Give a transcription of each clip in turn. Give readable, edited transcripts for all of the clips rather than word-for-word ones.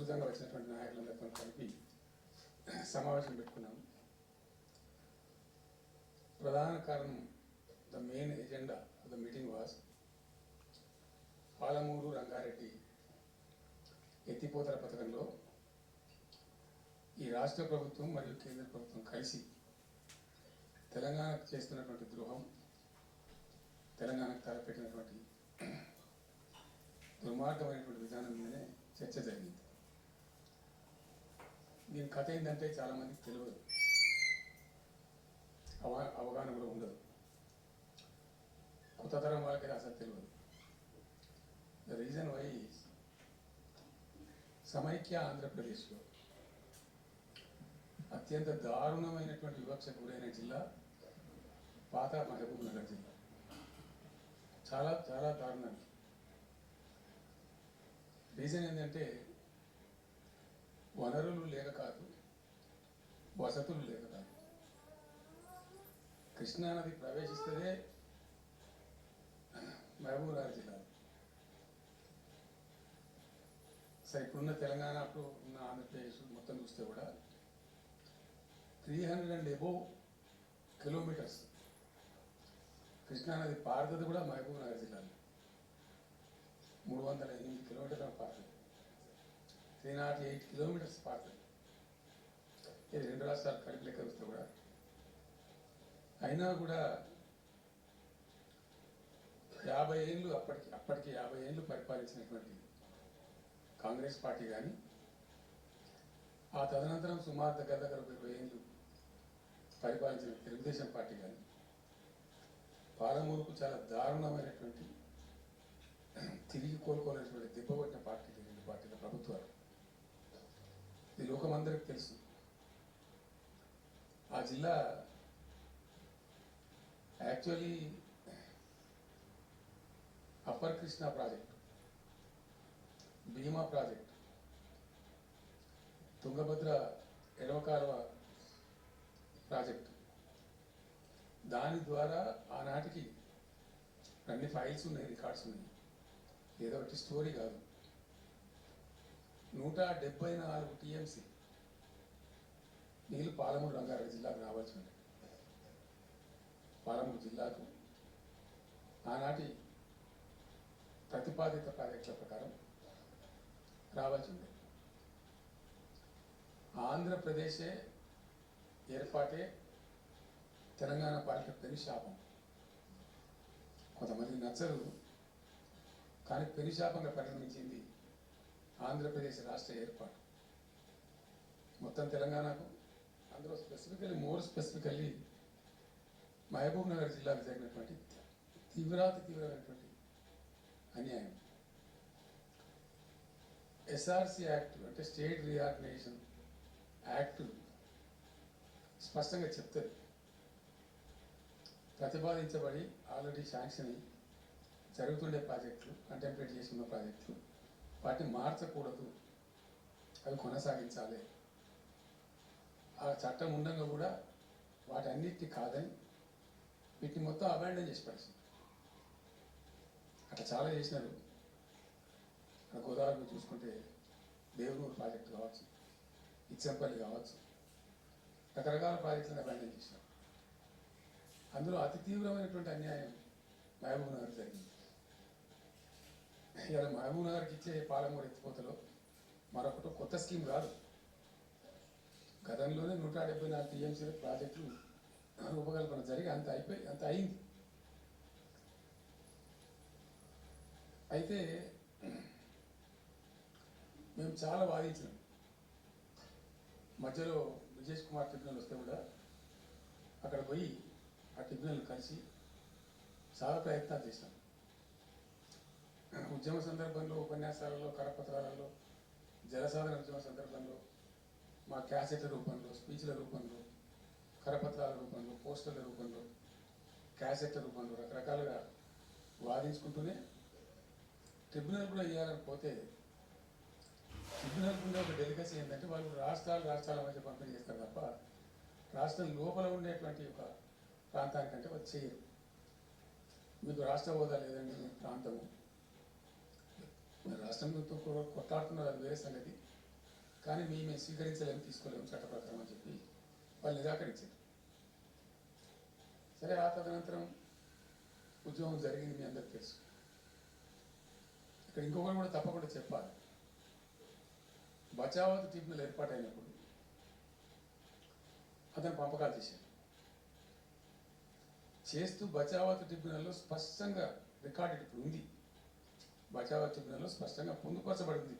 విస్తృతంగా వచ్చినటువంటి నాయకులందరితో కలిపి సమావేశం పెట్టుకున్నాం. ప్రధాన కారణం, the main agenda of the meeting was Palamuru Rangareddy ఎత్తిపోతల పథకంలో ఈ రాష్ట్ర ప్రభుత్వం మరియు కేంద్ర ప్రభుత్వం కలిసి తెలంగాణకు చేస్తున్నటువంటి ద్రోహం, తెలంగాణకు తలపెట్టినటువంటి దుర్మార్గమైనటువంటి విధానం మీదనే చర్చ జరిగింది. దీని కథ ఏంటంటే చాలామందికి తెలియదు, అవగాహన కూడా ఉండదు. కొత్త తరం వాళ్ళకైతే అసలు తెలియదు. ద రీజన్ వై సమైక్య ఆంధ్రప్రదేశ్లో అత్యంత దారుణమైనటువంటి వివక్షకు గురైన జిల్లా పాత మహబూబ్ నగర్ జిల్లా. చాలా చాలా దారుణంగా. రీజన్ ఏంటంటే వనరులు లేక కాదు, వసతులు లేక కాదు. కృష్ణానది ప్రవేశిస్తే మహబూబ్ నగర్ జిల్లా. సరే, ఇప్పుడున్న తెలంగాణ, అప్పుడు ఉన్న ఆంధ్రప్రదేశ్ మొత్తం చూస్తే కూడా 300 and above కిలోమీటర్స్ కృష్ణానది పారుతుంది కూడా మహబూబ్ నగర్ జిల్లాలో. 308 కిలోమీటర్ల పారుతుంది, 308 కిలోమీటర్స్ పారుతుంది. ఇది రెండు రాష్ట్రాలు కలిపి లెక్క చూస్తే కూడా. అయినా కూడా 50 ఏళ్ళు అప్పటికి 50 ఏళ్ళు పరిపాలించినటువంటి కాంగ్రెస్ పార్టీ కానీ, ఆ తదనంతరం సుమారు దగ్గర 20 ఏళ్ళు పరిపాలించిన తెలుగుదేశం పార్టీ కానీ పాలమూరుకు చాలా దారుణమైనటువంటి తిరిగి కోలుకోలేనటువంటి దెబ్బకొట్టిన పార్టీలు, రెండు పార్టీల ప్రభుత్వాలు. ఇది లోకమందరికి తెలుసు. ఆ జిల్లా యాక్చువల్లీ అప్పర్ కృష్ణా ప్రాజెక్ట్, భీమా ప్రాజెక్ట్, తుంగభద్ర ఎడమ కాలువ ప్రాజెక్టు, దాని ద్వారా ఆనాటికి అన్ని ఫైల్స్ ఉన్నాయి, రికార్డ్స్ ఉన్నాయి. ఏదో ఒకటి స్టోరీ కాదు. 174 టీఎంసీ నీళ్ళు పాలమూరు రంగారెడ్డి జిల్లాకు రావాల్సి ఉంది. పాలమూరు జిల్లాకు ఆనాటి ప్రతిపాదిత ప్రాజెక్టుల ప్రకారం రావాల్సి ఉంది. ఆంధ్రప్రదేశే ఏర్పాటే తెలంగాణ పాలిట పెనుశాపం. కొంతమందికి నచ్చదు, కానీ పెనుశాపంగా పరిణమించింది ఆంధ్రప్రదేశ్ రాష్ట్ర ఏర్పాటు. మొత్తం తెలంగాణకు, అందులో మోర్ స్పెసిఫికల్లీ మహబూబ్ నగర్ జిల్లాకు జరిగినటువంటి తీవ్రమైనటువంటి అన్యాయం. ఎస్ఆర్సి యాక్ట్ అంటే స్టేట్ రీఆర్గనైజేషన్ యాక్ట్ స్పష్టంగా చెప్తుంది, ప్రతిపాదించబడి ఆల్రెడీ శాంక్షన్ జరుగుతుండే ప్రాజెక్టులు, కంటెంప్లేట్ చేసి ఉన్న ప్రాజెక్టులు, వాటిని మార్చకూడదు, అవి కొనసాగించాలి. ఆ చట్టం ఉండగా కూడా వాటన్నిటిని కాదని వీటిని మొత్తం అబాండన్ చేసి పడిచింది. అట్లా చాలా చేసినారు. గోదావరిలో చూసుకుంటే దేవనూరు ప్రాజెక్టు కావచ్చు, ఇచ్చంపల్లి కావచ్చు, రకరకాల ప్రాజెక్టులను అబాండన్ చేసినారు. అందులో అతి తీవ్రమైనటువంటి అన్యాయం మహబూబ్ నగర్ జరిగింది. ఇలా మహబూబ్ నగర్కి ఇచ్చే పాలమూరు ఎత్తిపోతలో మరొకటి కొత్త స్కీమ్ కాదు. గతంలోనే 174 టీఎంసీ ప్రాజెక్టులు రూపకల్పన జరిగి అంత అయింది. అయితే మేము చాలా వాదించినాం. మధ్యలో విజేష్ కుమార్ ట్రిబ్యునల్ వస్తే కూడా అక్కడ పోయి ఆ ట్రిబ్యునల్ కలిసి చాలా ప్రయత్నాలు చేశాం. ఉద్యమ సందర్భంలో, ఉపన్యాసాలలో, కరపత్రాలలో, జలసాధన ఉద్యమ సందర్భంలో, మా క్యాసెట్ల రూపంలో, స్పీచ్ల రూపంలో, కరపత్రాల రూపంలో, పోస్టర్ల రూపంలో, క్యాసెట్ల రూపంలో రకరకాలుగా వాదించుకుంటూనే ట్రిబ్యునల్ కూడా ఇవ్వాలని పోతే, ట్రిబ్యునల్ ఉండే ఒక డెలిగసీ ఏంటంటే వాళ్ళు రాష్ట్రాల మధ్య పంపిణీ చేస్తారు తప్ప రాష్ట్రం లోపల ఉండేటువంటి ఒక ప్రాంతానికంటే వాళ్ళు చేయరు. మీకు రాష్ట్ర హోదా లేదండి, ప్రాంతము రాష్ట్రంతో కొట్లాడుతున్నారు, అది వేరే సంగతి. కానీ మేము స్వీకరించలేము, తీసుకోలేము చట్ట ప్రకారం అని చెప్పి వాళ్ళు నిరాకరించారు. సరే, ఆ తదనంతరం ఉద్యమం జరిగింది, మీ అందరికి తెలుసు. ఇక్కడ ఇంకొకరు కూడా తప్పకుండా చెప్పాలి. బచావత్ ట్రిబ్యునల్ ఏర్పాటైనప్పుడు అతను పంపకాలు చేస్తూ బచావత్ ట్రిబ్యునల్లో స్పష్టంగా రికార్డెడ్ ఇప్పుడు ఉంది. బచావత్ ట్రిబ్యునల్లో స్పష్టంగా పొందుపరచబడింది.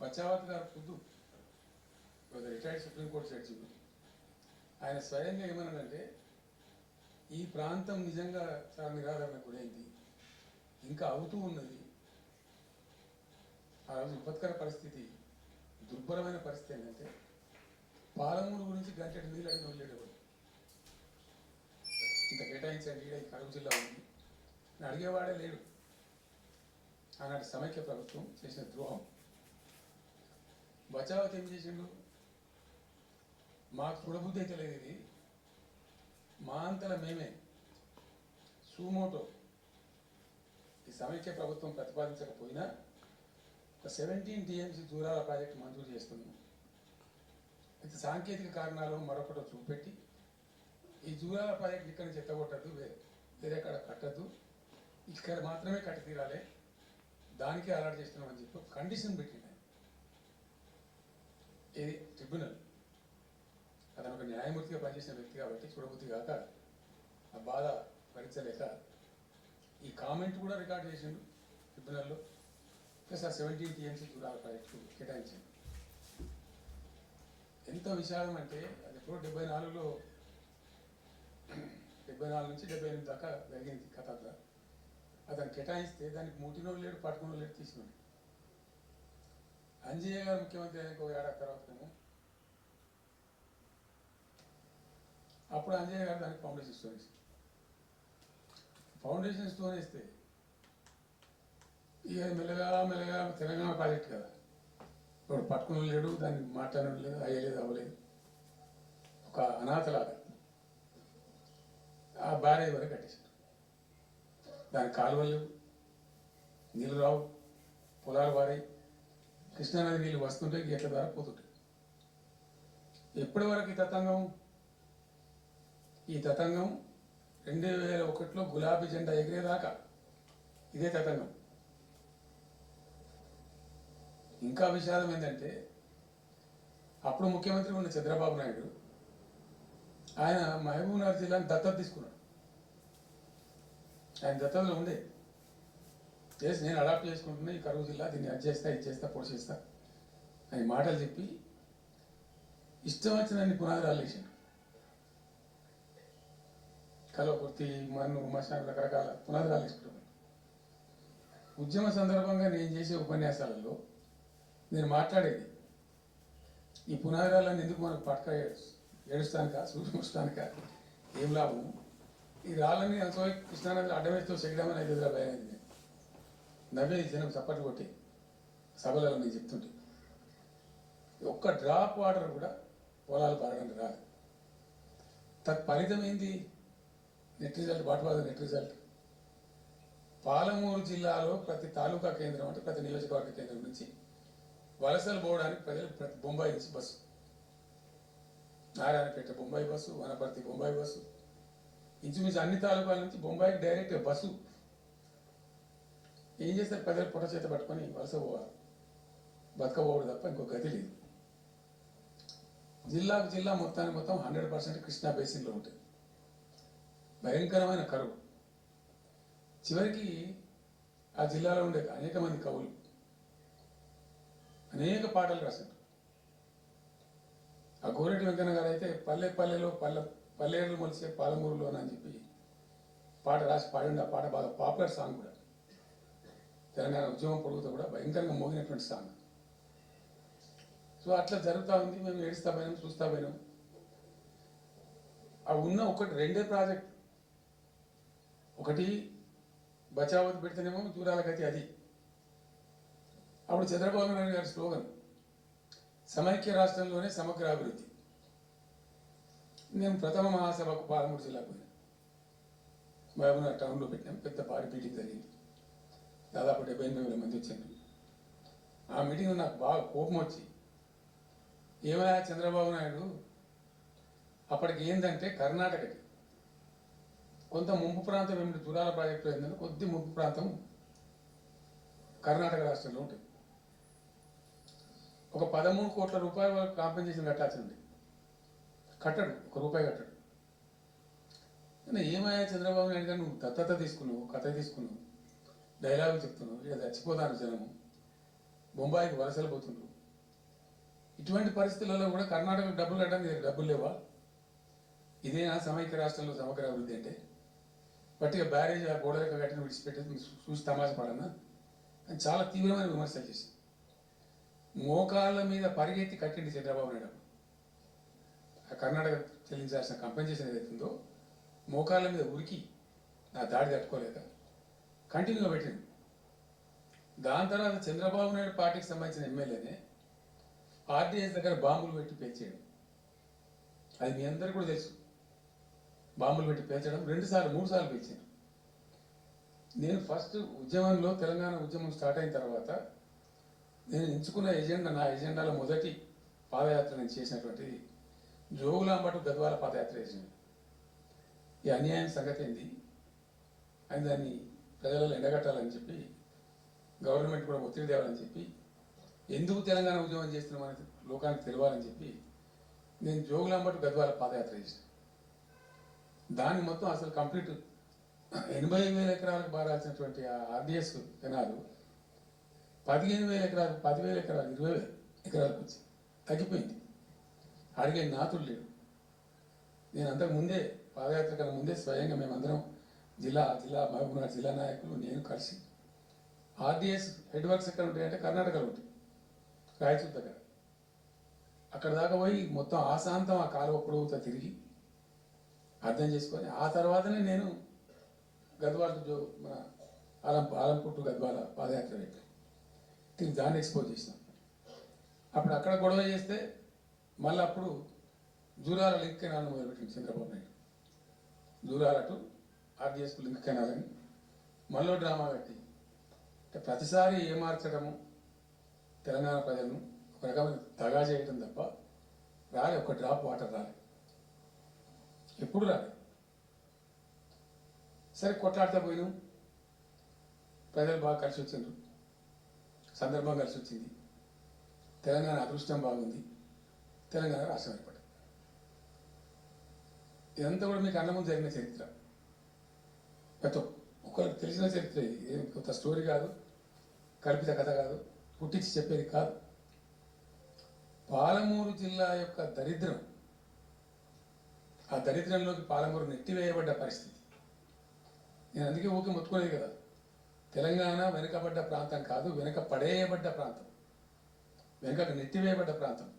బచావత్ గారు పొద్దు రిటైర్డ్ సుప్రీంకోర్టు జడ్జి, ఆయన స్వయంగా ఏమన్నాడంటే, ఈ ప్రాంతం నిజంగా చాలా నిరాదరణ గురైంది, ఇంకా అవుతూ ఉన్నది. ఆ రోజు విపత్కర పరిస్థితి, దుర్భరమైన పరిస్థితి ఏంటంటే, పాలమూరు గురించి గంటెడు నీళ్ళు అడిగిన వెళ్ళేటప్పుడు ఇంత కేటాయించండి, ఈ కరువు జిల్లా ఉంది అని అడిగేవాడే లేడు. ఆనాటి సమైక్య ప్రభుత్వం చేసిన ద్రోహం. బచావత్ ఏం చేసిండు, మాకు చూడబుద్ధి అయితే లేదు, ఇది మా అంతల మేమే సూమోటో ఈ సమైక్య ప్రభుత్వం ప్రతిపాదించకపోయినా ఒక 17 TMC దూరాల ప్రాజెక్టు మంజూరు చేస్తున్నాం. అయితే సాంకేతిక కారణాలు మరొకటో చూపెట్టి ఈ దూరాల ప్రాజెక్టు ఇక్కడ నుంచి ఎత్తగొట్టద్దు, వేరే కాడ కట్టద్దు, ఇక్కడ మాత్రమే కట్టి తీరాలి, దానికే అలాట్ చేస్తున్నాం అని చెప్పి కండిషన్ పెట్టింది. ఇది ట్రిబ్యునల్. అతను ఒక న్యాయమూర్తిగా పనిచేసిన వ్యక్తి కాబట్టి చూడబుద్ధి కాక ఆ బాధ భరించలేక ఈ కామెంట్ కూడా రికార్డ్ చేసిండు ట్రిబ్యునల్లో. ప్లస్ ఆ 17 TMC దూరాల ప్రాజెక్టు కేటాయించింది. ఎంత విషాదం అంటే, అది ఎప్పుడో 74లో 74 నుంచి 78 దాకా జరిగింది కథ. అతను కేటాయిస్తే దానికి ముట్టినో లేడు, పట్టుకునో లేడు, తీసుకున్నాడు. అంజయ్య గారు ముఖ్యమంత్రి అయిన ఒక ఏడాది తర్వాతనేమో అప్పుడు అంజయ్య గారు దానికి ఫౌండేషన్ స్టోన్ ఇస్తే ఇక మెల్లగా మెల్లగా తెలంగాణ ప్రాజెక్ట్ కదా, ఇప్పుడు పట్టుకుని లేడు, దాన్ని మాట్లాడడం లేదు, అయ్యలేదు, అవ్వలేదు. ఒక అనాథలాగా ఆ బ్యారేజ్ వరకు కట్టేశారు. దాని కాలువలు లేవు, నీళ్ళు రావు, పొలాలు వారాయి, కృష్ణానది నీళ్ళు వస్తుంటాయి, గేట్ల ద్వారా పోతుంటాయి. ఎప్పటి వరకు ఈ తతంగం 2001లో గులాబీ జెండా ఎగిరేదాకా ఇదే తతంగం. ఇంకా విషాదం ఏంటంటే, అప్పుడు ముఖ్యమంత్రి ఉన్న చంద్రబాబు నాయుడు ఆయన మహబూబ్నగర్ జిల్లాని దత్తత తీసుకున్నాడు. ఆయన దత్తతలో ఉండే చేసి నేను అడాప్ట్ చేసుకుంటున్నా ఈ కరువు జిల్లా, దీన్ని అది చేస్తా, ఇది చేస్తా, పొడి చేస్తా అని మాటలు చెప్పి ఇష్టం వచ్చినన్ని పునాదులు వేసాడు. కలవకుర్తి, మన్ను, మశాన్ రకరకాల పునాదులు వేసుకుంటున్నాను. ఉద్యమ సందర్భంగా నేను చేసే ఉపన్యాసాలలో నేను మాట్లాడేది, ఈ పునాదురాలను ఎందుకు మనకు పట్టుక ఏడుస్తానుక, సూచించడానిక, ఏం లాభం, ఈ రాళ్ళని ఎంతో కృష్ణానదిలో అడ్డమేస్తూ చెగడమని అయితే భయమైంది. నవ్వేది జనం చప్పట్లు కొట్టి సభలలో నేను చెప్తుంటే, ఒక్క డ్రాప్ వాటర్ కూడా పొలాలు పారడానికి రాదు. తత్ఫలితం ఏంది? నెట్ రిజల్ట్, బాటువాద నెట్ రిజల్ట్. పాలమూరు జిల్లాలో ప్రతి తాలూకా కేంద్రం అంటే ప్రతి నియోజకవర్గ కేంద్రం నుంచి వలసలు పోవడానికి ప్రజలు ప్రతి బొంబాయి నుంచి bus, Narayanpet Bombay bus, Wanaparthy Bombay bus, ఇంచుమించు అన్ని తాలూకాల నుంచి బొంబాయికి డైరెక్ట్ బస్సు. ఏం చేస్తారు? ప్రజలు పొట్ట చేత పట్టుకొని వలస పోవాలి, బతకపోవడం తప్ప ఇంకో గతి లేదు. జిల్లాకు జిల్లా మొత్తానికి మొత్తం 100% కృష్ణా బేసిన్లో ఉంటుంది. భయంకరమైన కరువు. చివరికి ఆ జిల్లాలో ఉండే అనేక మంది కవులు అనేక పాటలు రాశారు. ఆ గోరెటి వెంకన్న గారు అయితే పల్లె పల్లెలో పల్లెలు మొలిసే పాలమూరులోనని చెప్పి పాట రాసి పాడండి. ఆ పాట బాగా పాపులర్ సాంగ్ కూడా, తెలంగాణ ఉద్యమం పొడుగుతో కూడా భయంకరంగా మోగినటువంటి సాంగ్. సో అట్లా జరుగుతూ ఉంది. మేము ఏడుస్తా పోయినాం, చూస్తా పోయినాం. ఆ ఉన్న రెండే ప్రాజెక్ట్, ఒకటి బచావత్ పెడితేనేమో దూరాల గతి అది. అప్పుడు చంద్రబాబు నాయుడు గారి స్లోగన్ సమైక్య రాష్ట్రంలోనే సమగ్ర అభివృద్ధి. నేను ప్రథమ మహాసభకు పాలమూరు జిల్లాకు పోయినా, మహబూబ్నగర్ టౌన్లో పెట్టాం. పెద్ద భారీ మీటింగ్ జరిగింది, దాదాపు 78,000 మంది వచ్చారు. ఆ మీటింగ్ నాకు బాగా కోపం వచ్చి, ఏమైనా చంద్రబాబు నాయుడు అప్పటికి ఏంటంటే కర్ణాటకకి కొంత ముంపు ప్రాంతం ఏమిటి జూరాల ప్రాజెక్టు ఏంటంటే కొద్ది ముంపు ప్రాంతం కర్ణాటక రాష్ట్రంలో ఉంటుంది. ఒక 13 కోట్ల రూపాయల వరకు కాంపెన్సేషన్ కట్టాల్సి ఉంది. కట్టడు, ₹1 కట్టడు. ఏమయ్యా చంద్రబాబు నాయుడు గారు, నువ్వు దత్తత తీసుకున్నావు, కథ తీసుకున్నావు, డైలాగులు చెప్తున్నావు, ఇక చచ్చిపోతాను జనము, బొంబాయికి వలసలు పోతుండ్రు. ఇటువంటి పరిస్థితులలో కూడా కర్ణాటక డబ్బులు కట్టడానికి డబ్బులు లేవా? ఇదేనా సమైక్య రాష్ట్రంలో సమగ్ర అభివృద్ధి అంటే? బట్టిగా బ్యారేజ్ ఆ గోడలకు కట్టిన విడిచిపెట్టేది చూసి తమాష పడన్నా అని చాలా తీవ్రమైన విమర్శలు చేసి మోకాళ్ళ మీద పరిగెత్తి కట్టింది చంద్రబాబు నాయుడు. ఆ కర్ణాటక చెల్లించాల్సిన కంపెన్సేషన్ ఏదైతుందో మోకాళ్ళ మీద ఉరికి నా దాడి తట్టుకోలేక కంటిన్యూగా పెట్టింది. దాని తర్వాత చంద్రబాబు నాయుడు పార్టీకి సంబంధించిన ఎమ్మెల్యేనే ఆర్డీఎస్ దగ్గర బాంబులు పెట్టి పేల్చేయడం, అది మీ అందరికీ కూడా తెలుసు. బాంబులు పెట్టి పేల్చడం 2 సార్లు 3 సార్లు పేల్చాను. నేను ఫస్ట్ ఉద్యమంలో తెలంగాణ ఉద్యమం స్టార్ట్ అయిన తర్వాత నేను ఎంచుకున్న ఎజెండా, నా ఎజెండాలో మొదటి పాదయాత్ర నేను చేసినటువంటి జోగులాంబటు గద్వాల పాదయాత్ర చేసింది. ఈ అన్యాయం సంగతి ఏంది అని దాన్ని ప్రజలలో ఎండగట్టాలని చెప్పి, గవర్నమెంట్ కూడా ఒత్తిడి తేవాలని చెప్పి, ఎందుకు తెలంగాణ ఉద్యమం చేస్తున్నామని లోకానికి తెలియాలని చెప్పి నేను జోగులాంబటు గద్వాల పాదయాత్ర చేసిన. దాన్ని మొత్తం అసలు కంప్లీట్ 80,000 ఎకరాలకు బారాల్సినటువంటి ఆ ఆర్డీఎస్ కెనాలు 15,000 ఎకరాలు, 10,000 ఎకరాలు, 20,000 ఎకరాలకు వచ్చి తగ్గిపోయింది. అడిగే నాతులు లేడు. నేను అంతకు ముందే పాదయాత్ర కన్నా ముందే స్వయంగా మేమందరం జిల్లా మహబూబ్నగర్ జిల్లా నాయకులు నేను కలిసి ఆర్డీఎస్ హెడ్ వర్క్స్ ఎక్కడ ఉంటాయంటే కర్ణాటకలో ఉంటాయి, రాయచూర్ దగ్గర. అక్కడ దాకా పోయి మొత్తం ఆశాంతం ఆ కాలువ పొడవుతో తిరిగి అర్థం చేసుకొని ఆ తర్వాతనే నేను గద్వాల మన ఆలంపుట్టు గద్వాల పాదయాత్ర పెట్టి తిరిగి దాన్ని ఎక్స్పోజ్ చేసినాం. అప్పుడు అక్కడ గొడవ చేస్తే మళ్ళీ అప్పుడు జూరాల లింక్ కెనాల్ని మొదలుపెట్టింది చంద్రబాబు నాయుడు. జూరాల టు ఆర్డీఎస్కు లింక్ కెనాలని మళ్ళీ డ్రామా కట్టి అంటే ప్రతిసారి ఏమార్చడము, తెలంగాణ ప్రజలను ఒక రకమైన దగా చేయడం తప్ప రాలే, ఒక డ్రాప్ వాటర్ రాలే, ఎప్పుడు రాలే. సరే కొట్లాడుతూ పోయినాం, ప్రజలు బాగా కలిసి వచ్చిండ్రు, సందర్భం కలిసి వచ్చింది, తెలంగాణ అదృష్టం బాగుంది, తెలంగాణ రాష్ట్రం ఏర్పడింది. ఇదంతా కూడా మీకు అన్నముందు జరిగిన చరిత్ర, ప్రతి ఒక్కరికి తెలిసిన చరిత్ర. ఇది కొత్త స్టోరీ కాదు, కల్పిత కథ కాదు, పుట్టించి చెప్పేది కాదు. పాలమూరు జిల్లా యొక్క దరిద్రం, ఆ దరిద్రంలోకి పాలమూరు నెట్టివేయబడ్డ పరిస్థితి. నేను అందుకే ఊకే మొత్తుకునేది కదా, తెలంగాణ వెనుకబడ్డ ప్రాంతం కాదు, వెనుక పడేయబడ్డ ప్రాంతం, వెనుక నెట్టివేయబడ్డ ప్రాంతం.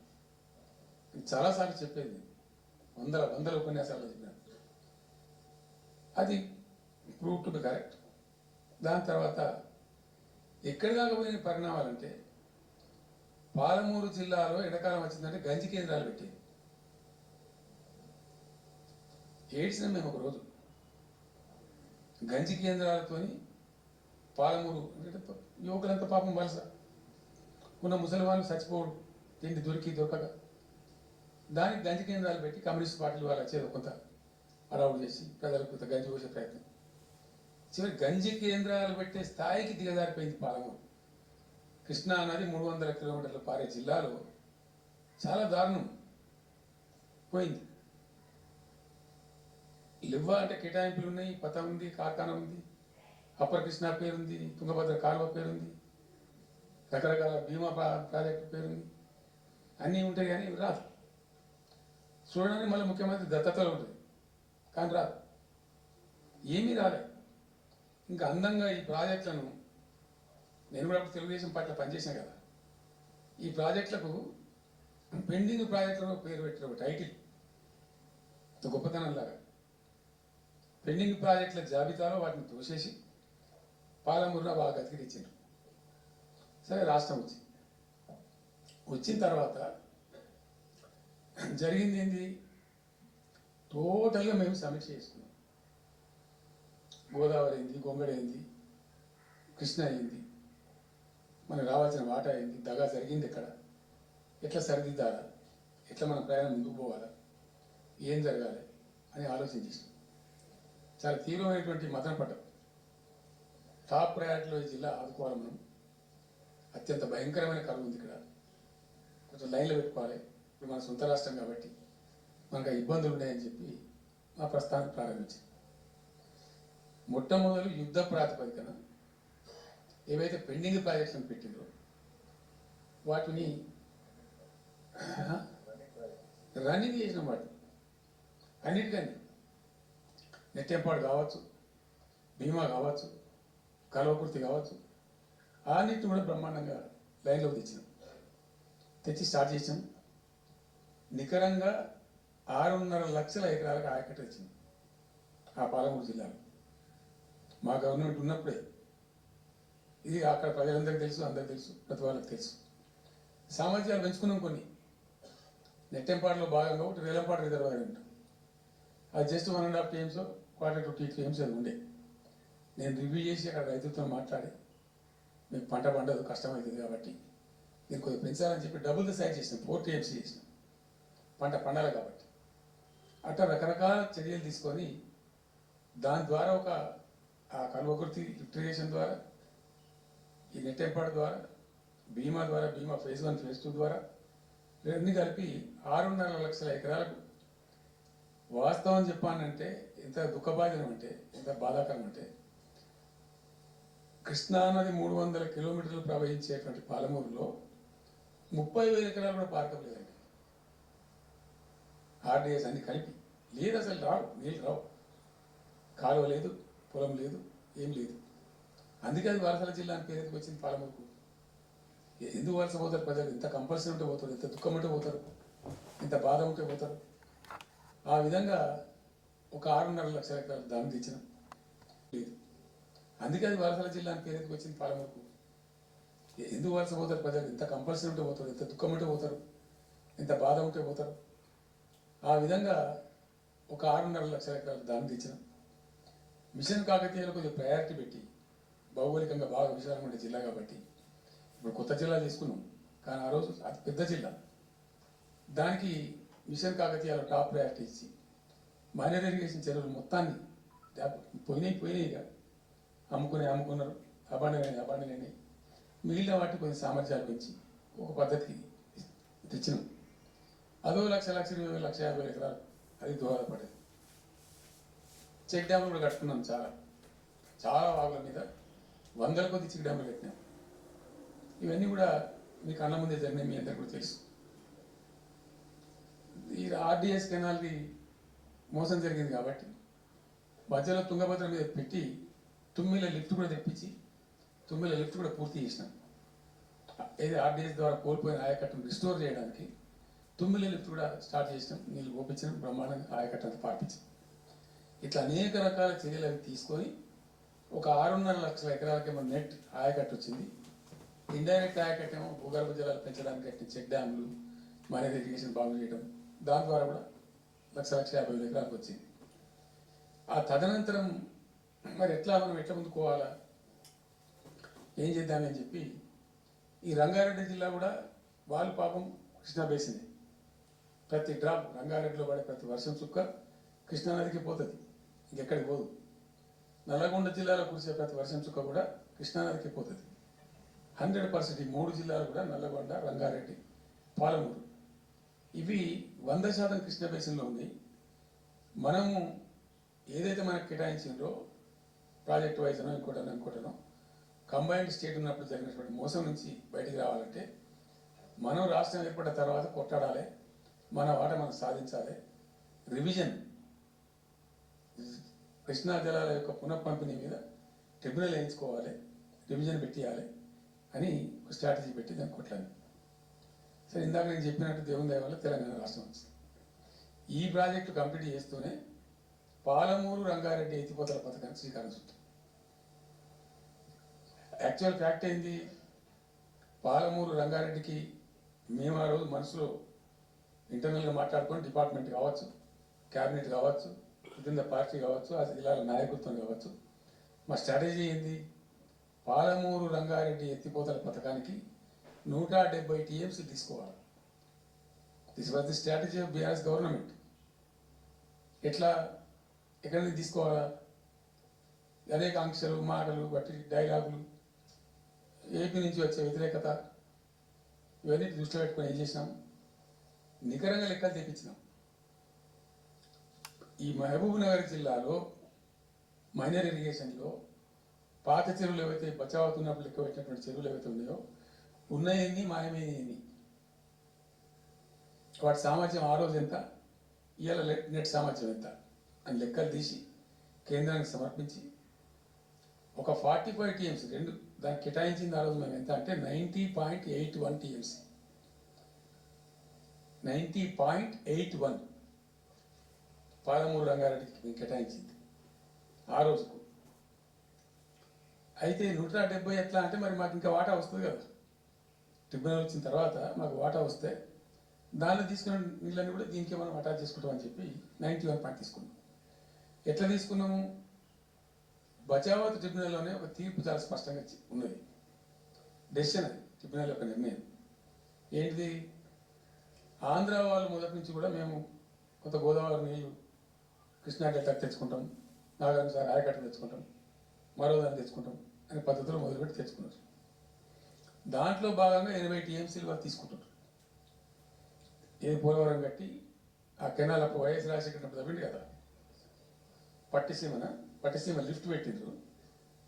చాలాసార్లు చెప్పేది, వందల ఉపన్యాసాల్లో చెప్పిన అది ప్రూవ్ టు బి కరెక్ట్. దాని తర్వాత ఎక్కడి దాకా పోయిన పరిణామాలంటే పాలమూరు జిల్లాలో ఎండాకాలం వచ్చిందంటే గంజి కేంద్రాలు పెట్టేది. ఏడ్చిన మేము ఒక రోజు గంజి కేంద్రాలతోని పాలమూరు అంటే యువకులంతా పాపం వలస ఉన్న ముసలి వాళ్ళు చచ్చిపోవడం, తిండి దొరకక దానికి గంజి కేంద్రాలు పెట్టి కమ్యూనిస్ట్ పార్టీలు వాళ్ళు వచ్చేది కొంత అడవుడు చేసి ప్రజలకు కొంత గంజి పోసే ప్రయత్నం. చివరి గంజి కేంద్రాలు పెట్టే స్థాయికి దిగజారిపోయింది పాలమూరు. కృష్ణా నది 300 కిలోమీటర్లు పారే జిల్లాలో చాలా దారుణం పోయింది. లివ్వ అంటే కేటాయింపులు ఉన్నాయి, పత ఉంది, కార్ఖానా ఉంది, అప్పర్ కృష్ణా పేరుంది, తుంగభద్ర కాలువ పేరుంది, రకరకాల భీమా ప్రాజెక్టు పేరుంది, అన్నీ ఉంటాయి కానీ రాదు. చూడడానికి మళ్ళీ ముఖ్యమంత్రి దత్తతలో ఉంటుంది కానీ రాదు, ఏమీ రాలే. ఇంకా అందంగా ఈ ప్రాజెక్టులను, నేను కూడా తెలుగుదేశం పార్టీలో పనిచేసాను కదా, ఈ ప్రాజెక్టులకు పెండింగ్ ప్రాజెక్టులో పేరు పెట్టిన టైటిల్ గొప్పతనంలాగా పెండింగ్ ప్రాజెక్టుల జాబితాలో వాటిని తోసేసి పాలమూరులో బాగా గతికిచ్చారు. సరే రాష్ట్రం వచ్చిన తర్వాత జరిగింది ఏంది, టోటల్గా మేము సమీక్ష చేసుకున్నాం. గోదావరి అయింది, గొంగడి అయింది, కృష్ణ అయింది, మనకు రావాల్సిన వాటా ఏంది, దగా జరిగింది ఎక్కడ, ఎట్లా సరిదిద్దాలా, ఎట్లా మన ప్రయాణం ముందుకు పోవాలా, ఏం జరగాలి అని ఆలోచన చేసినాం. చాలా తీవ్రమైనటువంటి మదన పడ్డాం. టాప్ ప్రయారిటీలో ఈ జిల్లా ఆదుకోవాలి మనం. అత్యంత భయంకరమైన కరువు ఉంది ఇక్కడ, కొంచెం లైన్లో పెట్టుకోవాలి. ఇప్పుడు మన సొంత రాష్ట్రం కాబట్టి మనకు ఆ ఇబ్బందులు ఉన్నాయని చెప్పి మా ప్రస్థానం ప్రారంభించింది. మొట్టమొదలు యుద్ధ ప్రాతిపదికన ఏవైతే పెండింగ్ ప్రాజెక్టులను పెట్టిందో వాటిని రన్నింగ్ చేసిన వాటి అన్నిటికన్నీ నెట్టెంపాడు కావచ్చు, భీమా కావచ్చు, కల్వకుర్తి కావచ్చు, అన్నిటిని కూడా బ్రహ్మాండంగా లైన్లోకి తెచ్చి స్టార్ట్ చేసాం. నికరంగా 6.5 లక్షల ఎకరాలకు ఆయకట్టు వచ్చింది ఆ పాలమూరు జిల్లాలో మా గవర్నమెంట్ ఉన్నప్పుడే. ఇది అక్కడ ప్రజలందరికీ తెలుసు, అందరికీ తెలుసు, ప్రతి వాళ్ళకి తెలుసు. సామర్థ్యాలు పెంచుకున్నాం కొన్ని. నెట్టెంపాడులో భాగంగా ఒకటి రేలంపాడు రిజర్వాయర్ ఉంటాం. అది జస్ట్ 1.5 TMs, 1/4 TMs అది ఉండే. నేను రివ్యూ చేసి అక్కడ రైతులతో మాట్లాడి మీకు పంట పండదు, కష్టమవుతుంది కాబట్టి నేను కొద్దిగా పెంచాలని చెప్పి డబుల్ ద సైజ్ చేసినాం, 4 TMs చేసినాం, పంట పండాలి కాబట్టి. అట్లా రకరకాల చర్యలు తీసుకొని దాని ద్వారా ఒక ఆ కల్వకుర్తి లిఫ్టిగేషన్ ద్వారా, ఈ నెట్టెంపాడు ద్వారా, బీమా ద్వారా, బీమా ఫేజ్ 1 ఫేజ్ 2 ద్వారా ఇవన్నీ కలిపి 6.5 లక్షల ఎకరాలకు. వాస్తవం చెప్పానంటే ఎంత దుఃఖబాధ్యం అంటే, ఎంత బాధాకరం అంటే, కృష్ణానది 300 కిలోమీటర్లు ప్రవహించేటువంటి పాలమూరులో 30,000 ఎకరాలు కూడా పారకలేదండి. RDS అన్ని కలిపి లేదు, అసలు రావు, నీళ్ళు రావు, కాలువ లేదు, పొలం లేదు, ఏం లేదు. అందుకే అది వలసల జిల్లా అని పేరు ఎందుకు వచ్చింది పాలమూరుకు. ఎందుకు వలస పోతారు ప్రజలు? ఎంత కంపల్సరీ ఉంటే పోతారు, ఎంత దుఃఖం ఉంటే పోతారు, ఎంత బాధ ఉంటే పోతారు. ఆ విధంగా ఒక 6.5 లక్షల ఎకరాలు దానం తెచ్చినాం, లేదు. అందుకే అది వలసల జిల్లా అని పేరు ఎందుకు వచ్చింది పాలమూరుకు. ఎందుకు వలస పోతారు ప్రజలు? ఎంత కంపల్సరీ ఉంటే పోతారు, ఎంత దుఃఖం ఉంటే పోతారు, ఎంత బాధ ఉంటే పోతారు. ఆ విధంగా ఒక 6.5 లక్షల ఎకరాలు దానం తెచ్చినాం. మిషన్ కాకతీయలో కొద్దిగా ప్రయారిటీ పెట్టి, భౌగోళికంగా బాగా విశాలంగా ఉండే జిల్లా కాబట్టి ఇప్పుడు కొత్త జిల్లా తీసుకున్నాం, కానీ ఆ రోజు అది పెద్ద జిల్లా. దానికి మిషన్ కాకతీయలో టాప్ ప్రయారిటీ ఇచ్చి మైనర్ ఇరిగేషన్ చెరువులు మొత్తాన్ని పోయినాయిగా అమ్ముకున్నారు, అబాండనైనాయి. మిగిలిన వాటికి కొంచెం సామర్థ్యాలు పెంచి ఒక పద్ధతికి తెచ్చినాం. అదో 1,20,000, 1,50,000 ఎకరాలు అది దోహదపడేది. చెక్ డ్యాములు కూడా కట్టుకున్నాం, చాలా వాగుల మీద 100ల కొద్ది చెక్ డ్యాములు కట్టినాం. ఇవన్నీ కూడా మీ కళ్ళ ముందే జరిగినాయి, మీ అందరికీ కూడా తెలుసు. ఈ RDS కెనాల్కి మోసం జరిగింది కాబట్టి మధ్యలో తుంగభద్ర మీద పెట్టి తుమ్మిల లిఫ్ట్ కూడా తెప్పించి తుమ్మిల లిఫ్ట్ కూడా పూర్తి చేసినాం. ఏది RDS ద్వారా కోల్పోయిన ఆయకట్టును రిస్టోర్ చేయడానికి తుమ్మిల లిఫ్ట్ కూడా స్టార్ట్ చేసినాం, నీళ్ళు పోపించినాం, బ్రహ్మాండంగా ఆయకట్టంతా పార్పించాం. ఇట్లా అనేక రకాల చర్యలు అవి తీసుకొని ఒక 6.5 లక్షల ఎకరాలకేమో నెట్ ఆయకట్టు వచ్చింది. ఇండైరెక్ట్ ఆయకట్టేమో భూగర్భ జలాలు పెంచడానికి కట్టిన చెక్ డ్యాములు, మైనర్ ఇరిగేషన్ బాగు చేయడం, దాని ద్వారా కూడా 1,50,000 ఎకరాలకు వచ్చింది. ఆ తదనంతరం మరి మనం ఎట్లా ముందుకోవాలా, ఏం చేద్దామని చెప్పి ఈ రంగారెడ్డి జిల్లా కూడా వాళ్ళు పాపం కృష్ణా బేసినే, ప్రతి డ్రాప్ రంగారెడ్డిలో పడే ప్రతి వర్షం చుక్క కృష్ణానదికి పోతుంది, ఇంకెక్కడికి పోదు. నల్లగొండ జిల్లాలో కురిసే ప్రతి వర్షం చుక్క కూడా కృష్ణానదికి పోతుంది. 100% ఈ 3 జిల్లాలు కూడా నల్లగొండ, రంగారెడ్డి, పాలమూరు ఇవి 100% కృష్ణ బేసిన్లో ఉన్నాయి. మనము ఏదైతే మనకు కేటాయించిందో ప్రాజెక్ట్ వైజ్నో ఇంకోటనో కంబైన్డ్ స్టేట్ ఉన్నప్పుడు జరిగినటువంటి మోసం నుంచి బయటికి రావాలంటే మనం రాష్ట్రం ఏర్పడిన తర్వాత కొట్టాడాలి, మన వాట మనం సాధించాలి. రివిజన్, కృష్ణా జలాల యొక్క పునఃపంపిణీ మీద ట్రిబ్యునల్ వేయించుకోవాలి, రివిజన్ పెట్టియాలి అని ఒక స్ట్రాటజీ పెట్టి దాన్ని కొట్లాను. సరే, ఇందాక నేను చెప్పినట్టు దేవుని దయ వల్ల తెలంగాణ రాష్ట్రం వచ్చింది. ఈ ప్రాజెక్టు కంప్లీట్ చేస్తూనే పాలమూరు రంగారెడ్డి ఎత్తిపోతల పథకానికి శ్రీకారం చుట్టాం. యాక్చువల్ ఫ్యాక్ట్ ఏంది, పాలమూరు రంగారెడ్డికి మేము ఆ రోజు మనసులో ఇంటర్నల్గా మాట్లాడుకొని డిపార్ట్మెంట్ కావచ్చు, క్యాబినెట్ కావచ్చు, విత్ ఇన్ ద పార్టీ కావచ్చు, ఆ జిల్లాల నాయకత్వం కావచ్చు, మా స్ట్రాటజీ ఏంది, పాలమూరు రంగారెడ్డి ఎత్తిపోతల పథకానికి 170 టీఎంసీ తీసుకోవాలి. This was the strategy of BRS government. ఎట్లా ఎక్కడి నుంచి తీసుకోవాలా? అనేక ఆంక్షలు, మాటలు, బట్టి డైలాగులు, ఏపీ నుంచి వచ్చే వ్యతిరేకత, ఇవన్నీ దృష్టిలో పెట్టుకొని ఏం చేసినాం? నికరంగా లెక్కలు తెప్పించినాం. ఈ మహబూబ్ నగర్ జిల్లాలో మైనర్ ఇరిగేషన్లో పాత చెరువులు ఏవైతే బచావుతున్నప్పుడు లెక్క పెట్టినటువంటి చెరువులు ఏవైతే ఉన్నాయో, ఉన్నాయని మాయమైనవి, వాటి సామర్థ్యం ఆ రోజు ఎంత, ఇవాళ నెట్ సామర్థ్యం ఎంత అని లెక్కలు తీసి కేంద్రానికి సమర్పించి ఒక 45 టీఎంసీ రెండు దానికి కేటాయించింది ఆ రోజు మేము ఎంత అంటే 90.81 టీఎంసీ. 90.81 పాలమూరు రంగారెడ్డికి మేము కేటాయించింది ఆ రోజుకు. అయితే 170 ఎట్లా అంటే మరి మాకు ఇంకా వాటా వస్తుంది కదా, ట్రిబ్యునల్ వచ్చిన తర్వాత మాకు వాటా వస్తే దానిలో తీసుకున్న నీళ్ళని కూడా దీనికి మనం అటాచ్ చేసుకుంటామని చెప్పి 91 పాయింట్ తీసుకున్నాం. ఎట్లా తీసుకున్నాము? బచావత్ ట్రిబ్యునల్లోనే ఒక తీర్పు చాలా స్పష్టంగా ఉన్నది, డెసిషన్ అది, ట్రిబ్యునల్ యొక్క నిర్ణయం ఏంటిది? ఆంధ్ర వాళ్ళు మొదటి నుంచి కూడా మేము కొంత గోదావరి నీళ్ళు కృష్ణా డెల్టాకి తెచ్చుకుంటాం, నాగార్జున సార్ ఆయకట్ట తెచ్చుకుంటాం, మరో దాన్ని తెచ్చుకుంటాం అనే పద్ధతిలో మొదలుపెట్టి తెచ్చుకున్నారు. దాంట్లో భాగంగా 80 టీఎంసీలు వాళ్ళు తీసుకుంటున్నారు. ఏది పోలవరం కట్టి ఆ కెనాల్ అప్పుడు వైఎస్ రాజశేఖర్ తవ్వింది కదా, పట్టిసీమ లిఫ్ట్ పెట్టిండ్రు,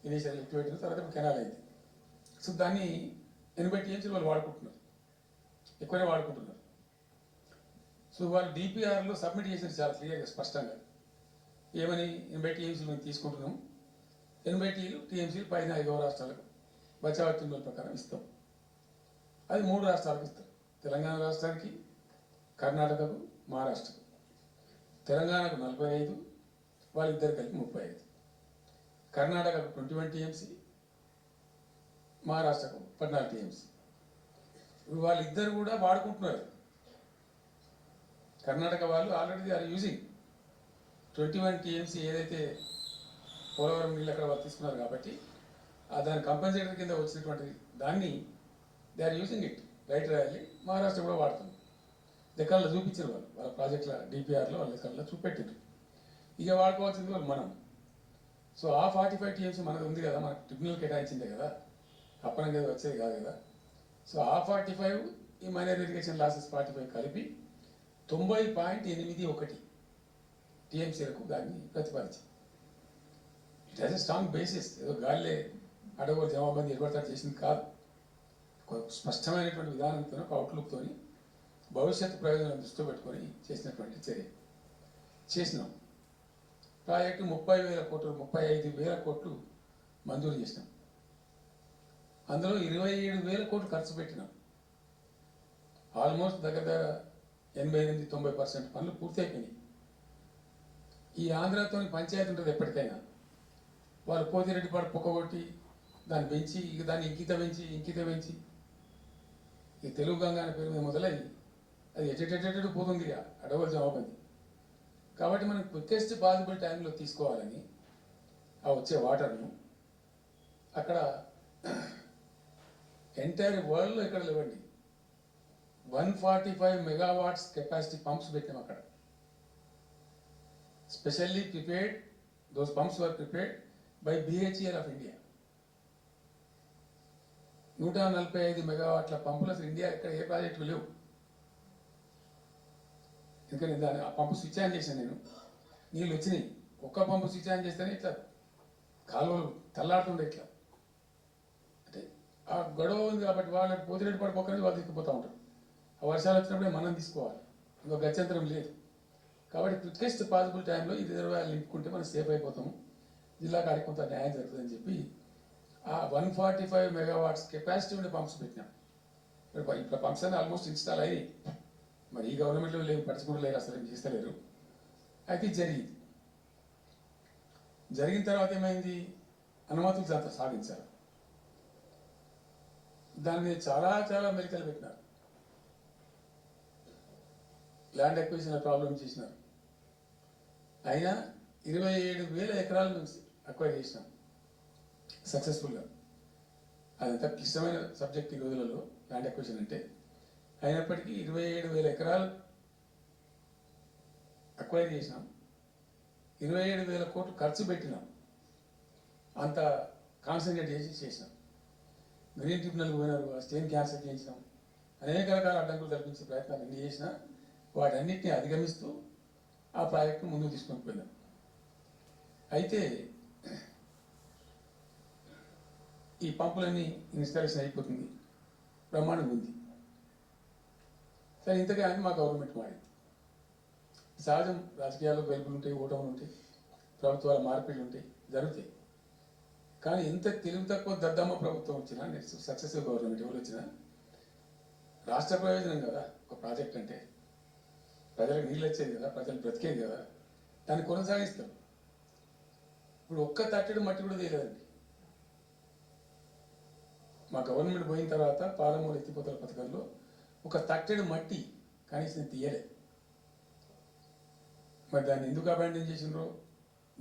ఇనీషియల్ లిఫ్ట్ పెట్టిండ్రు, తర్వాత కెనాల్ అయింది. సో దాన్ని 80 టీఎంసీలు వాళ్ళు వాడుకుంటున్నారు, ఎక్కువనే వాడుకుంటున్నారు. సో వాళ్ళు డిపిఆర్లో సబ్మిట్ చేసిన చాలా క్లియర్గా స్పష్టంగా ఏమని, 80 టీఎంసీలు మేము తీసుకుంటున్నాం, 80 టీఎంసీలు పైన 5 రాష్ట్రాలకు బచావత్ ట్రిబ్యునల్ ప్రకారం ఇస్తాం. అది 3 రాష్ట్రాలకు ఇస్తాం, తెలంగాణ రాష్ట్రానికి, కర్ణాటకకు, మహారాష్ట్రకు. తెలంగాణకు 45, వాళ్ళిద్దరు కలిపి 35. కర్ణాటకకు 21 టీఎంసీ, మహారాష్ట్రకు 14 టీఎంసీ. వాళ్ళిద్దరు కూడా వాడుకుంటున్నారు. కర్ణాటక వాళ్ళు ఆల్రెడీ ఆర్ యూజింగ్ 21 టీఎంసీ ఏదైతే పోలవరం నీళ్ళు అక్కడ వాళ్ళు తీసుకున్నారు కాబట్టి దాని కంపెన్సేటర్ కింద వచ్చినటువంటి దాన్ని they are using it, right రాయాలి. మహారాష్ట్ర కూడా వాడుతుంది. లెక్కల్లో చూపించారు వాళ్ళు, వాళ్ళ ప్రాజెక్టుల డిపిఆర్లో వాళ్ళ లెక్కల్లో చూపెట్టారు. ఇక వాడుకోవాల్సింది వాళ్ళు మనం. సో ఆ 45 టీఎంసీ మనది ఉంది కదా, మనకు ట్రిబ్యునల్ కేటాయించిందే కదా, అప్పనం కదా వచ్చేది కాదు కదా. సో ఆ 45 ఈ మైనర్ ఇరిగేషన్ లాసెస్ 45 కలిపి 90.81 టీఎంసీలకు దాన్ని ప్రతిపాదించింది. It has a strong basis. ఏదో గాలిలే అడగోలు జవాబంది ఎగబడతాడు చేసింది కాదు, ఒక స్పష్టమైనటువంటి విధానంతో, ఒక అవుట్లుక్తో, భవిష్యత్తు ప్రయోజనాలను దృష్టిలో పెట్టుకొని చేసినటువంటి చర్య. చేసినాం. ప్రాజెక్టు 30,000 కోట్లు, 35,000 కోట్లు మంజూరు చేసినాం. అందులో 27,000 కోట్లు ఖర్చు పెట్టినాం. ఆల్మోస్ట్ దగ్గర 88-90% పనులు పూర్తి అయిపోయినాయి. ఈ ఆంధ్రతో పంచాయతీ ఉంటుంది ఎప్పటికైనా, వాళ్ళు పోతిరెడ్డిపాడు పొక్కగొట్టి దాన్ని పెంచి, ఇక దాన్ని ఇంకిత పెంచి ఈ తెలుగు గంగా అనే పేరు మీద మొదలై అది ఎటెటెటెడు పోతుంది ఇక అడవులు జవాబంది. కాబట్టి మనం క్వికెస్ట్ పాసిబుల్ టైంలో తీసుకోవాలని ఆ వచ్చే వాటర్ను అక్కడ ఎంటైర్ వరల్డ్లో ఎక్కడ లేవండి 145 మెగావాట్స్ కెపాసిటీ పంప్స్ పెట్టాం అక్కడ. Specially prepared, those pumps were prepared by BHEL of India. 145 మెగావాట్ల పంపులు అసలు ఇండియా ఇక్కడ ఏ ప్రాజెక్టు లేవు. ఎందుకంటే దాన్ని ఆ పంపు స్విచ్ ఆన్ చేశాను నేను, నీళ్ళు వచ్చినాయి. ఒక్క పంపు స్విచ్ ఆన్ చేస్తేనే ఇట్లా కాలువలు తల్లాడుతుండే ఇట్లా. అంటే ఆ గొడవ ఉంది కాబట్టి వాళ్ళకి పోతిరెడ్డి పడిపోకనే వాళ్ళు తీసుకుపోతూ ఉంటారు. ఆ వర్షాలు వచ్చినప్పుడే మనం తీసుకోవాలి, ఇంకో గత్యంతరం లేదు. కాబట్టి క్వికెస్ట్ పాసిబుల్ టైంలో ఈ రిజర్వాయర్లు నింపుకుంటే మనం సేఫ్ అయిపోతాము, జిల్లా కాడికి కొంత న్యాయం జరుగుతుందని చెప్పి ఆ 145 మెగావాట్స్ కెపాసిటీ ఉండే పంప్స్ పెట్టినాం. ఇప్పుడు పంప్స్ అని ఆల్మోస్ట్ ఇన్స్టాల్ అయ్యి, మరి ఈ గవర్నమెంట్లో లేవు, పట్టించుకుంటూ లేరు, అసలు ఏం చేస్తలేరు. అయితే జరిగిన తర్వాత ఏమైంది, అనుమతులు సాధించారు. దాని మీద చాలా మెలికలు పెట్టినారు. ల్యాండ్ అక్విజిషన్ ప్రాబ్లం చేసినారు. అయినా 27,000 ఎకరాలు మేము అక్వైర్ చేసినాం సక్సెస్ఫుల్గా. అదంతా క్లిష్టమైన సబ్జెక్ట్ ఈ రోజులలో ల్యాండ్ అక్విజిషన్ అంటే. అయినప్పటికీ 27,000 ఎకరాలు అక్వైర్ చేసినాం, 27,000 కోట్లు ఖర్చు పెట్టినాం, అంత కాన్సన్ట్రేట్ చేసినాం. గ్రీన్ ట్రిబ్యునల్ పోయినారు, స్టేన్ క్యాన్సర్ చేయించినాం, అనేక రకాల అడ్డంకులు కల్పించే ప్రయత్నాలు ఎన్ని చేసినా వాటన్నిటిని అధిగమిస్తూ ఆ ప్రాజెక్టును ముందుకు తీసుకొని పోయినాం. అయితే ఈ పంపులన్నీ ఇన్స్టాలేషన్ అయిపోతుంది, బ్రహ్మాండం ఉంది. సరే, ఇంతకాని మా గవర్నమెంట్ మారింది. సహజం, రాజకీయాల్లో గెలుపులు ఉంటాయి, ఓటములు ఉంటాయి, ప్రభుత్వాల మార్పిళ్ళు ఉంటాయి, జరుగుతాయి. కానీ ఎంత తెలివి తక్కువ దద్దమ్మ ప్రభుత్వం వచ్చినా, నెక్స్ట్ సక్సెసివ్ గవర్నమెంట్ ఎవరు వచ్చినా రాష్ట్ర ప్రయోజనం కదా ఒక ప్రాజెక్ట్ అంటే. ప్రజలకు నీళ్ళు వచ్చేది కదా, ప్రజలు బ్రతికేది కదా, దాన్ని కొనసాగిస్తారు. ఇప్పుడు ఒక్క తట్టెడు మట్టి కూడా తీయలేదండి. మా గవర్నమెంట్ పోయిన తర్వాత పాలమూరు ఎత్తిపోతల పథకంలో ఒక తట్టెడు మట్టి కనీసం తీయలే. మరి దాన్ని ఎందుకు అబాండన్ చేసిండ్రో,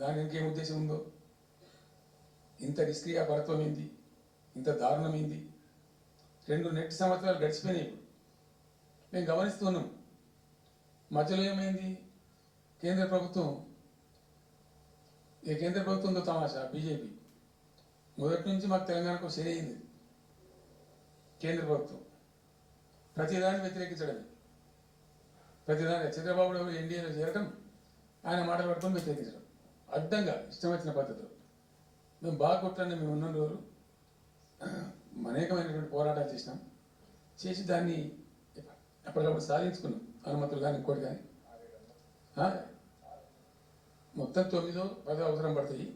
దాని ఇంకేం ఉద్దేశం ఉందో, ఇంత నిష్క్రియ పరత్వం ఏంది, ఇంత దారుణమైంది. 2 నెట్ సంవత్సరాలు గడిచిపోయినాయి. ఇప్పుడు మేము గమనిస్తున్నాం. మధ్యలో ఏమైంది, కేంద్ర ప్రభుత్వం, కేంద్ర ప్రభుత్వంతో తమాషా బీజేపీ మొదటి నుంచి మాకు తెలంగాణకు సరైంది. కేంద్ర ప్రభుత్వం ప్రతిదాన్ని వ్యతిరేకించడమే, ప్రతిదాన్ని చంద్రబాబు ఎన్డీఏలో చేరడం, ఆయన మాటలు పట్టుకొని వ్యతిరేకించడం, అడ్డంగా ఇష్టం వచ్చిన పద్ధతిలో. మేము బాగా కొట్టండి, మేము ఉన్న రోజులు అనేకమైనటువంటి పోరాటాలు చేసినాం, చేసి దాన్ని అప్పటికప్పుడు సాధించుకున్నాం. అనుమతులు కానీ ఇంకోటి కానీ మొత్తం 9-10 అవసరం పడతాయి.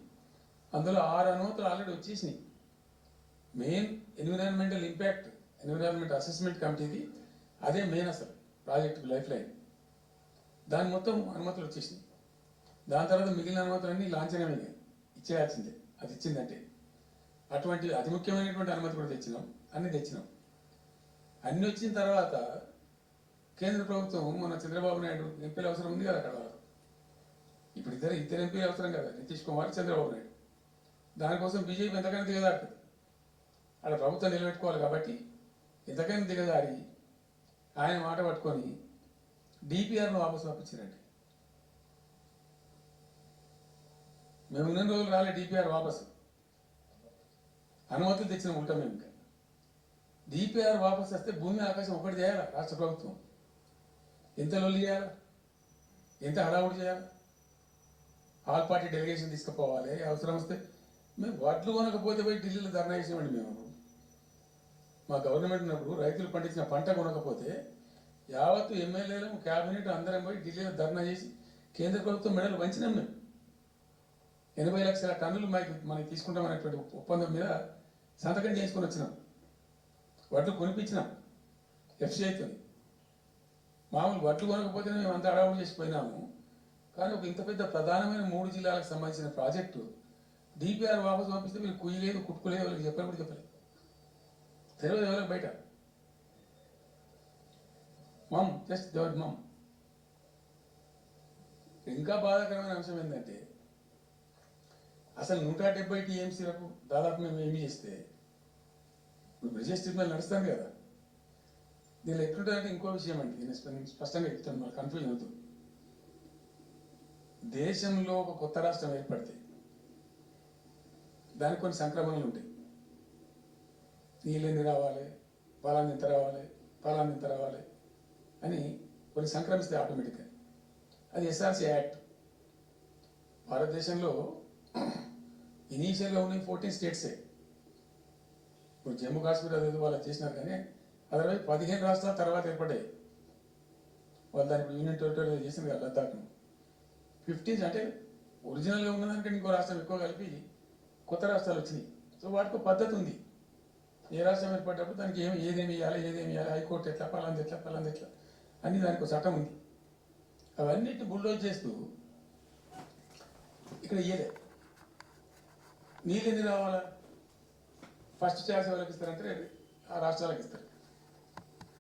అందులో 6 అనుమతులు ఆల్రెడీ వచ్చేసినాయి. Main environmental impact, environment assessment కమిటీది అదే మెయిన్ అసలు ప్రాజెక్టు లైఫ్ లైన్. దాని మొత్తం అనుమతులు వచ్చేసినాయి. దాని తర్వాత మిగిలిన అనుమతులన్నీ లాంఛనమే, ఇచ్చేయాల్సిందే. అది ఇచ్చిందంటే అటువంటి అతి ముఖ్యమైనటువంటి అనుమతి కూడా తెచ్చినాం, అన్ని తెచ్చినాం. అన్ని వచ్చిన తర్వాత కేంద్ర ప్రభుత్వం మన చంద్రబాబు నాయుడు ఎంపీల అవసరం ఉంది కదా అక్కడ. ఇప్పుడు ఇద్దరు ఎంపీలు అవసరం కదా, నితీష్ కుమార్, చంద్రబాబు నాయుడు. దానికోసం బీజేపీ ఎంతకైనా దిగజారుతుంది. అక్కడ ప్రభుత్వం నిలబెట్టుకోవాలి కాబట్టి ఎంతకైనా దిగజారి ఆయన మాట పట్టుకొని డిపిఆర్ను వాపసు పంపించారండి. మేము ఉన్న రోజులు రాలే డిపిఆర్ వాపసు, అనుమతులు తెచ్చిన ఉంటాం మేము. ఇంకా డిపిఆర్ వాపసు వస్తే భూమి ఆకాశం ఒకటి చేయాలా రాష్ట్ర ప్రభుత్వం? ఎంత లొల్లి చేయాలి, ఎంత హడావుడి చేయాలి, ఆల్ పార్టీ డెలిగేషన్ తీసుకుపోవాలి. అవసరం వస్తే మేము వడ్లు కొనకపోతే పోయి ఢిల్లీలో ధర్నా చేసామండి. మేము మా గవర్నమెంట్ ఉన్నప్పుడు రైతులు పండించిన పంట కొనకపోతే యావత్తు ఎమ్మెల్యేలు, క్యాబినెట్ అందరం పోయి ఢిల్లీలో ధర్నా చేసి కేంద్ర ప్రభుత్వం మెడలు వంచినాం. మేము 80 లక్షల టన్నులు మనకి తీసుకుంటామనేటువంటి ఒప్పందం మీద సంతకం చేసుకొని వచ్చినాం. వడ్లు కొనిపించినాం ఎఫ్సిఐతో. మామూలు వడ్లు కొనకపోతే మేము అంత అడావుడు చేసిపోయినాము. కానీ ఒక ఇంత పెద్ద ప్రధానమైన 3 జిల్లాలకు సంబంధించిన ప్రాజెక్టు డిపిఆర్ వాపసు పంపిస్తే వీళ్ళు కుయ్యలేదు, కుట్టుకోలేదు, వాళ్ళకి చెప్పని కూడా చెప్పలేదు. తెలియదు ఎవరికి బయట. జస్ట్ దట్ మమ్. ఇంకా బాధాకరమైన అంశం ఏంటంటే అసలు 170 టీఎంసీలకు దాదాపు మేము ఏమి చేస్తే ఇప్పుడు బ్రిజెస్ ట్రిబ్యునల్ నడుస్తాను కదా. దీనిలో ఎట్లుంటుందంటే ఇంకో విషయం అండి, నేను స్పష్టంగా చెప్తాను, మరి కన్ఫ్యూజన్ అవుతుంది. దేశంలో ఒక కొత్త రాష్ట్రం ఏర్పడితే దానికి కొన్ని సంక్రమణలు ఉంటాయి. నీళ్ళెన్ని రావాలి, ఫలాన్ని ఎంత రావాలి, ఫలాన్ని ఎంత రావాలి అని కొన్ని సంక్రమిస్తాయి ఆటోమేటిక్గా. అది ఎస్ఆర్సీ యాక్ట్. భారతదేశంలో ఇనీషియల్గా ఉన్నాయి 14 స్టేట్సే. ఇప్పుడు జమ్మూ కాశ్మీర్ అదేదో వాళ్ళు చేసినారు, కానీ అదర్వైజ్ 15 రాష్ట్రాల తర్వాత ఏర్పడ్డాయి. వాళ్ళు దానికి యూనియన్ టెరిటరీ చేసింది కదా లద్దాఖ్ను. 15 అంటే ఒరిజినల్గా ఉన్నదానికంటే ఇంకో రాష్ట్రం ఎక్కువ కలిపి కొత్త రాష్ట్రాలు వచ్చినాయి. సో వాటికి పద్ధతి ఉంది. ఏ రాష్ట్రం ఏర్పడ్డప్పుడు దానికి ఏదేమి ఇవ్వాలి, హైకోర్టు ఎట్లా, పలాంది ఎట్లా అని దానికి ఒక చట్టం ఉంది. అవన్నిటిని బుల్డోజ్ చేస్తూ ఇక్కడ ఇయ్యలే. నీళ్ళు ఎన్ని రావాలా, ఫస్ట్ ఛాన్స్ ఎవరికి ఇస్తారంటే ఆ రాష్ట్రాలకు ఇస్తారు.